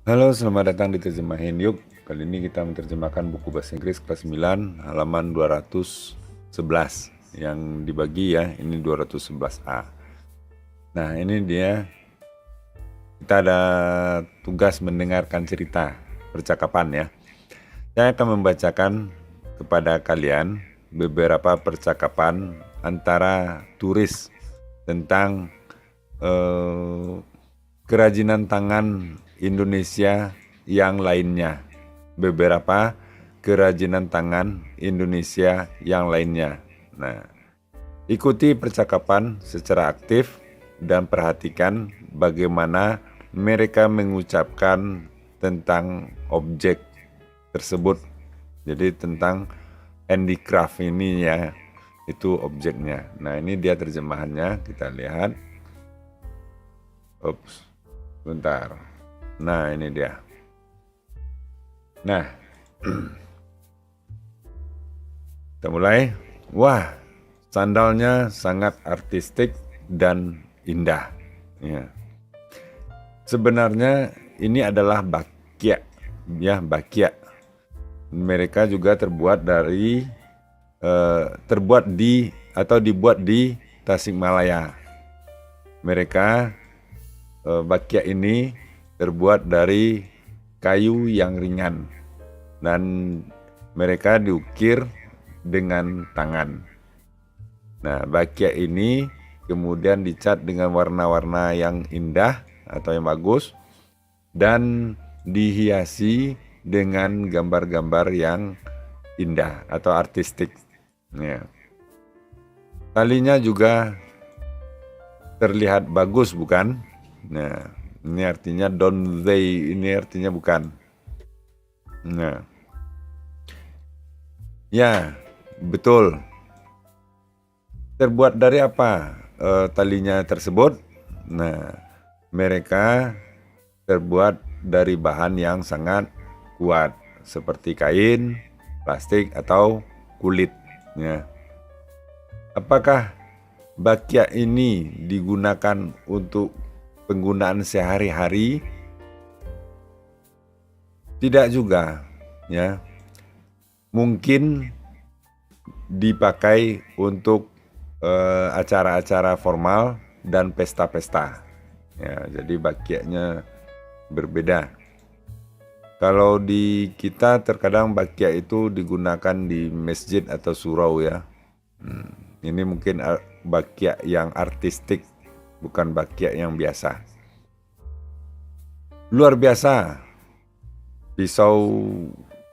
Halo, selamat datang di Terjemahin Yuk. Kali ini kita menerjemahkan buku bahasa Inggris kelas 9 halaman 211 yang dibagi ya, ini 211A. Nah, ini dia, kita ada tugas mendengarkan cerita percakapan ya. Saya akan membacakan kepada kalian beberapa percakapan antara turis tentang kerajinan tangan Indonesia yang lainnya. Beberapa kerajinan tangan Indonesia yang lainnya. Nah, ikuti percakapan secara aktif dan perhatikan bagaimana mereka mengucapkan tentang objek tersebut. Jadi tentang handicraft ini ya, itu objeknya. Nah, ini dia terjemahannya, kita lihat. Ups, bentar. Nah, ini dia. Nah, kita mulai. Wah, sandalnya sangat artistik dan indah. Ya. Sebenarnya ini adalah bakya, ya bakya. Mereka juga terbuat dibuat di Tasikmalaya. Mereka bakya ini terbuat dari kayu yang ringan dan mereka diukir dengan tangan. Nah, bakya ini kemudian dicat dengan warna-warna yang indah atau yang bagus dan dihiasi dengan gambar-gambar yang indah atau artistik. Ya. Talinya juga terlihat bagus, bukan? Nah, ini artinya don't they, ini artinya bukan. Nah, ya, betul. Terbuat dari apa talinya tersebut? Nah, mereka terbuat dari bahan yang sangat kuat, seperti kain, plastik, atau kulit. Ya. Apakah bakya ini digunakan untuk penggunaan sehari-hari? Tidak juga, ya. Mungkin dipakai untuk acara-acara formal dan pesta-pesta. Ya, jadi bakyanya berbeda. Kalau di kita terkadang bakya itu digunakan di masjid atau surau ya. Ini mungkin bakya yang artistik, bukan bakya yang biasa. Luar biasa, pisau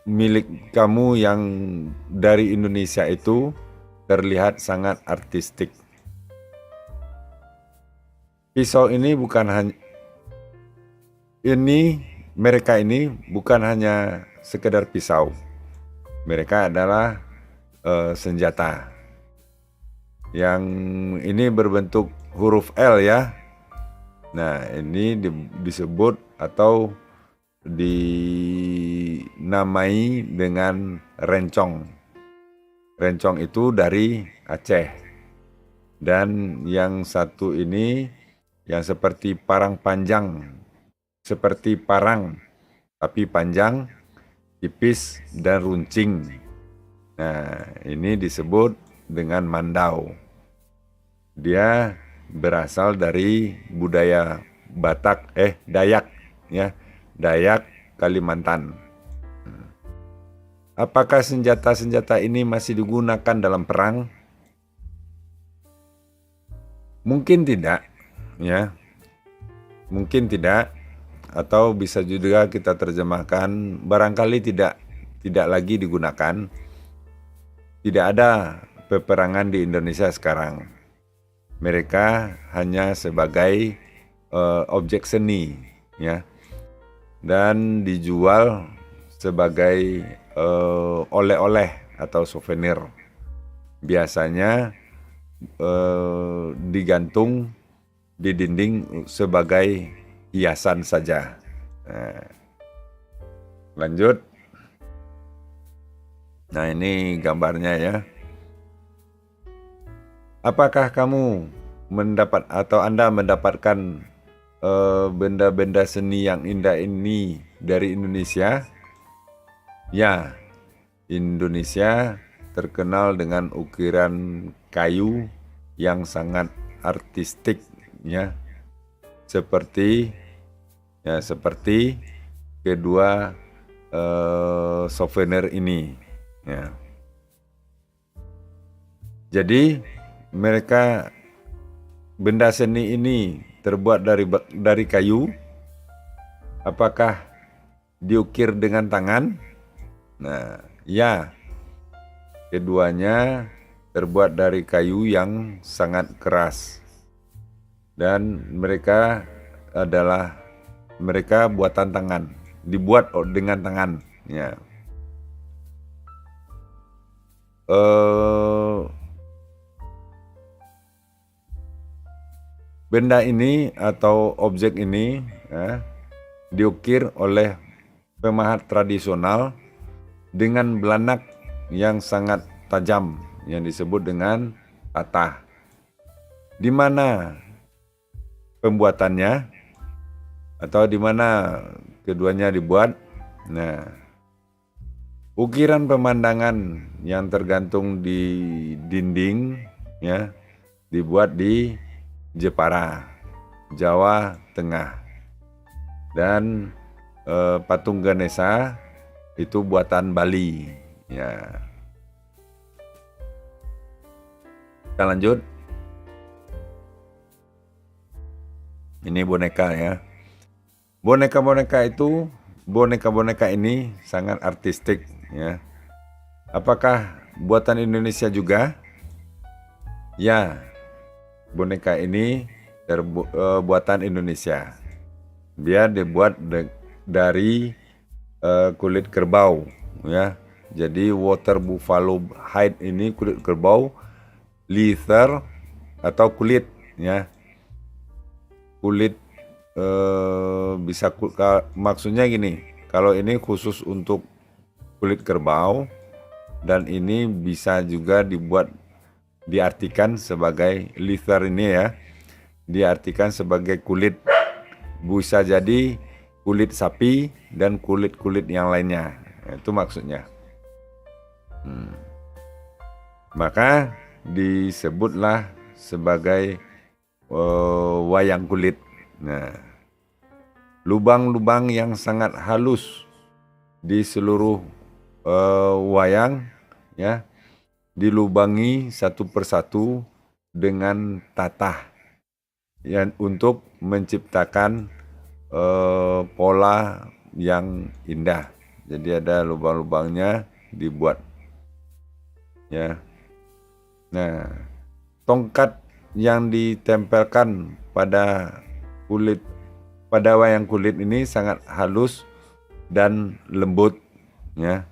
milik kamu yang dari Indonesia itu terlihat sangat artistik. Pisau ini mereka ini bukan hanya sekedar pisau. Mereka adalah senjata. Yang ini berbentuk huruf L ya. Nah, ini disebut atau dinamai dengan rencong. Rencong itu dari Aceh. Dan yang satu ini yang seperti parang panjang, seperti parang tapi panjang, tipis dan runcing. Nah, ini disebut dengan mandau. Dia berasal dari budaya Dayak ya, Dayak Kalimantan. Apakah senjata-senjata ini masih digunakan dalam perang? Mungkin tidak, ya. Mungkin tidak, atau bisa juga kita terjemahkan barangkali tidak lagi digunakan. Tidak ada peperangan di Indonesia sekarang. Mereka hanya sebagai objek seni, ya, dan dijual sebagai oleh-oleh atau souvenir. Biasanya digantung di dinding sebagai hiasan saja. Nah, lanjut. Nah, ini gambarnya ya. Apakah kamu Anda mendapatkan benda-benda seni yang indah ini dari Indonesia? Ya, Indonesia terkenal dengan ukiran kayu yang sangat artistik, ya, seperti kedua souvenir ini, ya. Jadi benda seni ini terbuat dari kayu. Apakah diukir dengan tangan? Nah, ya, keduanya terbuat dari kayu yang sangat keras, dan mereka buatan tangan, dibuat dengan tangan, ya. Benda ini atau objek ini diukir oleh pemahat tradisional dengan belanak yang sangat tajam yang disebut dengan tatah. Di mana pembuatannya atau di mana keduanya dibuat? Nah, ukiran pemandangan yang tergantung di dinding, ya, dibuat di Jepara, Jawa Tengah. Dan patung Ganesha itu buatan Bali, ya. Kita lanjut. Ini boneka, ya. Boneka ini sangat artistik, ya. Apakah buatan Indonesia juga? Ya, boneka ini buatan Indonesia. Dia dibuat dari kulit kerbau, ya. Jadi water buffalo hide ini kulit kerbau, leather atau kulit, ya. Kulit maksudnya gini, kalau ini khusus untuk kulit kerbau, dan ini bisa juga diartikan sebagai leather ini, ya, diartikan sebagai kulit, bisa jadi kulit sapi dan kulit-kulit yang lainnya, itu maksudnya. Maka disebutlah sebagai wayang kulit. Nah, lubang-lubang yang sangat halus di seluruh wayang, ya, dilubangi satu persatu dengan tatah, ya, untuk menciptakan pola yang indah. Jadi ada lubang-lubangnya dibuat, ya. Nah, tongkat yang ditempelkan pada wayang kulit ini sangat halus dan lembut, ya.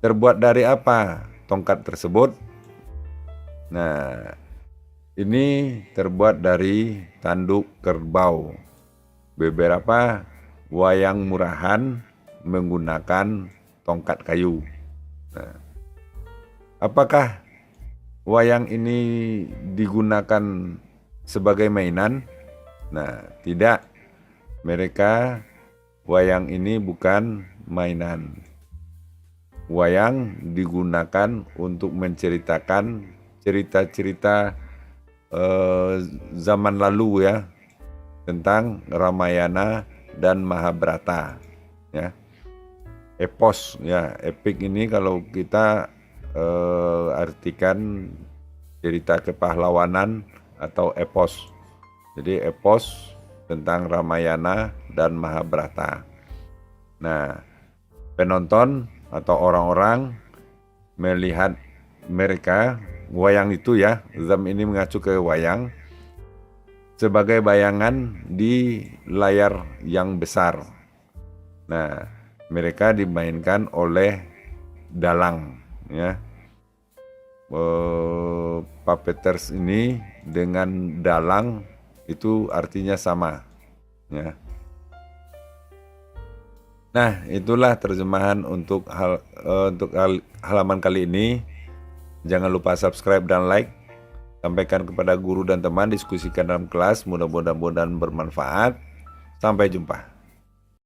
Terbuat dari apa tongkat tersebut? Nah, ini terbuat dari tanduk kerbau. Beberapa wayang murahan menggunakan tongkat kayu. Nah, apakah wayang ini digunakan sebagai mainan? Nah, tidak. Wayang ini bukan mainan. Wayang digunakan untuk menceritakan cerita-cerita zaman lalu, ya, tentang Ramayana dan Mahabharata, ya. Epos, ya, epik ini kalau kita artikan cerita kepahlawanan atau epos. Jadi epos tentang Ramayana dan Mahabharata. Nah, penonton atau orang-orang melihat wayang itu, ya, Zam ini mengacu ke wayang sebagai bayangan di layar yang besar. Nah, mereka dimainkan oleh dalang, ya. Puppeters ini dengan dalang itu artinya sama, ya. Nah, itulah terjemahan untuk halaman kali ini. Jangan lupa subscribe dan like. Sampaikan kepada guru dan teman, diskusikan dalam kelas, mudah-mudahan bermanfaat. Sampai jumpa.